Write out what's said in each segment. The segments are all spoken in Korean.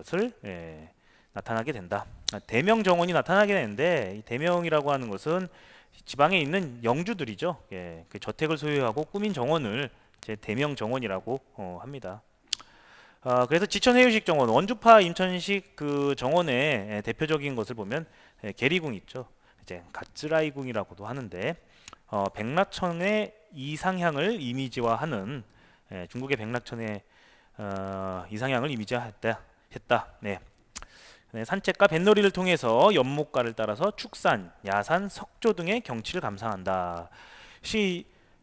것을 나타나게 된다. 대명 정원이 나타나게 되는데 이 대명이라고 하는 것은 지방에 있는 영주들이죠. 그 저택을 소유하고 꾸민 정원을 이제 대명 정원이라고 합니다. 그래서 지천해유식 정원, 원주파 임천식 그 정원의 대표적인 것을 보면 계리궁 있죠. 이제 가츠라이궁이라고도 하는데 백락천의 이상향을 이미지화하는 중국의 백락천의 이상향을 이미지화했다. 네. 산책과 뱃놀이를 통해서 연못가를 따라서 축산, 야산, 석조 등의 경치를 감상한다.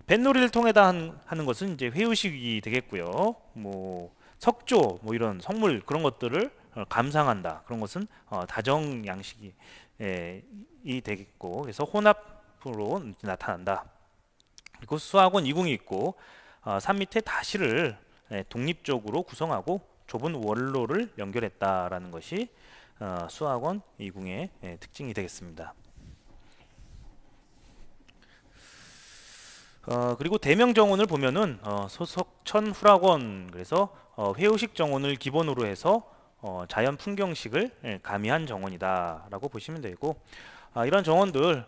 뱃놀이를 통해다 하는 것은 이제 회유식이 되겠고요. 뭐 석조, 뭐 이런 성물 그런 것들을 감상한다. 그런 것은 다정 양식이 이 되겠고, 그래서 혼합으로 나타난다. 그리고 수학원 2궁이 있고 산 밑에 다시를 독립적으로 구성하고 좁은 원로를 연결했다라는 것이 수학원 2궁의 특징이 되겠습니다. 그리고 대명 정원을 보면은 소석천 후락원, 그래서 회우식 정원을 기본으로 해서 자연 풍경식을 가미한 정원이다라고 보시면 되고, 이런 정원들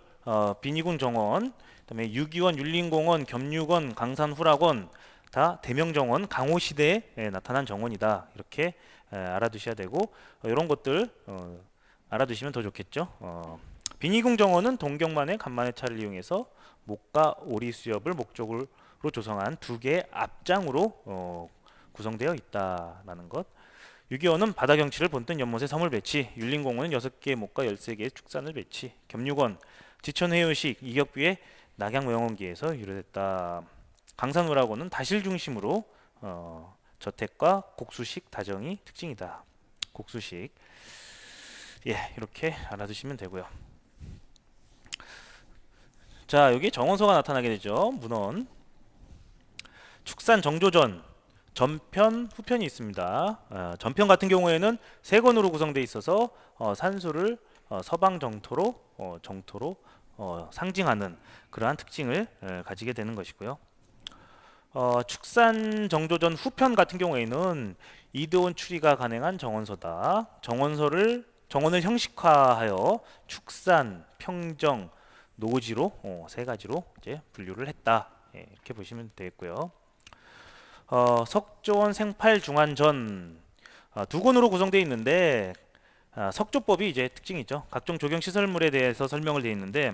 빈이궁 정원, 그다음에 유기원, 율림공원, 겸육원, 강산 후락원 다 대명 정원 강호 시대에 나타난 정원이다. 이렇게 알아두셔야 되고, 이런 것들 알아두시면 더 좋겠죠. 빈이궁 정원은 동경만의 간만회차를 이용해서 목과 오리 수엽을 목적으로 조성한 두 개의 앞장으로 구성되어 있다라는 것. 유기원은 바다 경치를 본뜬 연못에 섬을 배치, 율림공원은 6개의 목과 13개의 축산을 배치, 겸육원, 지천해유식, 이격비의 낙양명원기에서 유래됐다. 강산우락원은 다실 중심으로 저택과 곡수식 다정이 특징이다. 곡수식, 이렇게 알아두시면 되고요. 자, 여기 정원서가 나타나게 되죠. 문헌, 축산 정조전, 전편, 후편이 있습니다. 전편 같은 경우에는 3권으로 구성되어 있어서 산수를 서방 정토로 상징하는 그러한 특징을 가지게 되는 것이고요. 축산 정조전 후편 같은 경우에는 이도원 추리가 가능한 정원서다. 정원을 형식화하여 축산, 평정, 노지로 3가지로 이제 분류를 했다. 이렇게 보시면 되겠고요. 석조원 생팔중환전 2권으로 구성되어 있는데 석조법이 이제 특징이죠. 각종 조경 시설물에 대해서 설명을 되어 있는데,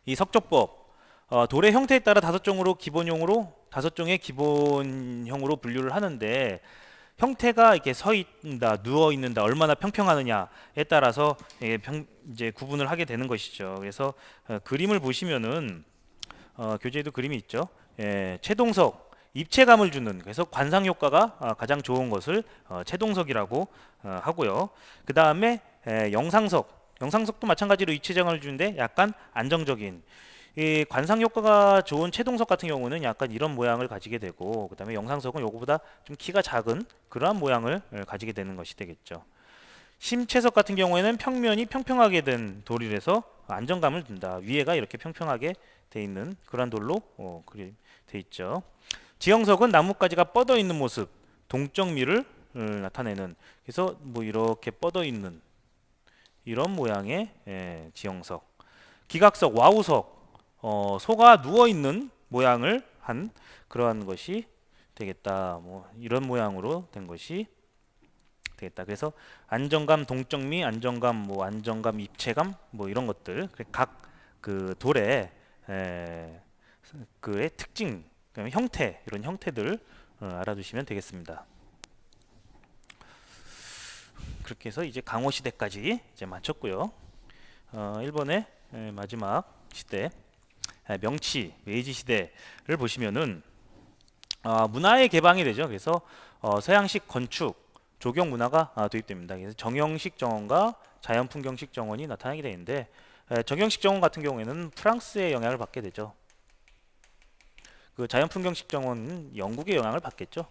이 석조법 돌의 형태에 따라 5종의 기본형으로 분류를 하는데, 형태가 이렇게 서 있는다, 누워 있는다, 얼마나 평평하느냐에 따라서 이제 구분을 하게 되는 것이죠. 그래서 그림을 보시면은 교재에도 그림이 있죠. 채동석, 입체감을 주는, 그래서 관상 효과가 가장 좋은 것을 채동석이라고 하고요. 그 다음에 영상석도 마찬가지로 입체감을 주는데 약간 안정적인, 이 관상 효과가 좋은 채동석 같은 경우는 약간 이런 모양을 가지게 되고, 그 다음에 영상석은 요거보다 좀 키가 작은 그러한 모양을 가지게 되는 것이 되겠죠. 심채석 같은 경우에는 평면이 평평하게 된 돌이라서 안정감을 준다. 위에가 이렇게 평평하게 돼 있는 그런 돌로 돼 있죠. 지형석은 나뭇가지가 뻗어 있는 모습, 동적미를 나타내는, 그래서 뭐 이렇게 뻗어 있는 이런 모양의 지형석. 기각석, 와우석, 소가 누워 있는 모양을 한 그러한 것이 되겠다. 뭐 이런 모양으로 된 것이 되겠다. 그래서 안정감, 동적미, 안정감, 입체감, 뭐 이런 것들, 각 그 돌의 그의 특징, 형태, 이런 형태들 알아두시면 되겠습니다. 그렇게 해서 이제 강호 시대까지 이제 마쳤고요. 일본의 마지막 시대, 명치, 메이지 시대를 보시면은 문화의 개방이 되죠. 그래서 서양식 건축, 조경 문화가 도입됩니다. 그래서 정형식 정원과 자연풍경식 정원이 나타나게 되는데, 정형식 정원 같은 경우에는 프랑스의 영향을 받게 되죠. 그 자연풍경식 정원은 영국의 영향을 받겠죠.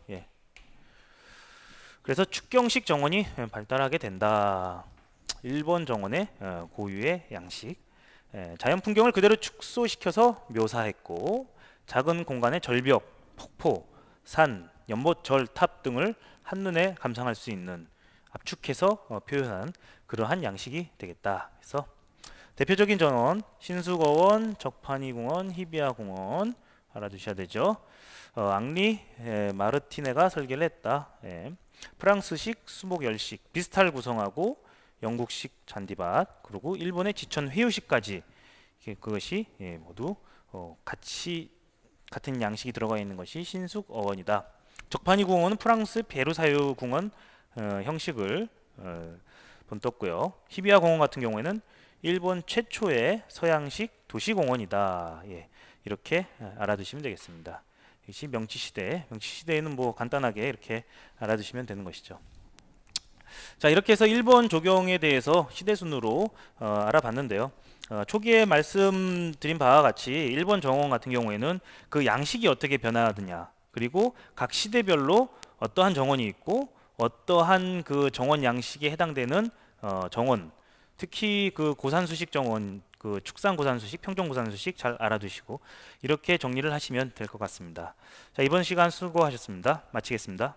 그래서 축경식 정원이 발달하게 된다. 일본 정원의 고유의 양식, 자연풍경을 그대로 축소시켜서 묘사했고, 작은 공간의 절벽, 폭포, 산, 연못, 절, 탑 등을 한눈에 감상할 수 있는 압축해서 표현한 그러한 양식이 되겠다. 그래서 대표적인 정원 신수거원, 적파니공원, 희비아공원 알아두셔야 되죠. 앙리 마르티네가 설계를 했다. 예. 프랑스식 수목열식 비스타를 구성하고 영국식 잔디밭 그리고 일본의 지천 회유식까지 그것이 모두 같은 양식이 들어가 있는 것이 신숙 어원이다. 적파니 공원은 프랑스 베르사유 궁원 형식을 본떴고요. 히비아 공원 같은 경우에는 일본 최초의 서양식 도시공원이다. 예, 이렇게 알아두시면 되겠습니다. 이것이 명치시대, 명치시대에는 뭐 간단하게 이렇게 알아두시면 되는 것이죠. 자, 이렇게 해서 일본 조경에 대해서 시대순으로 알아봤는데요. 초기에 말씀드린 바와 같이 일본 정원 같은 경우에는 그 양식이 어떻게 변화하느냐, 그리고 각 시대별로 어떠한 정원이 있고 어떠한 그 정원 양식에 해당되는 정원, 특히 그 고산수식 정원, 그 축산 고산수식, 평정 고산수식 잘 알아두시고 이렇게 정리를 하시면 될 것 같습니다. 자, 이번 시간 수고하셨습니다. 마치겠습니다.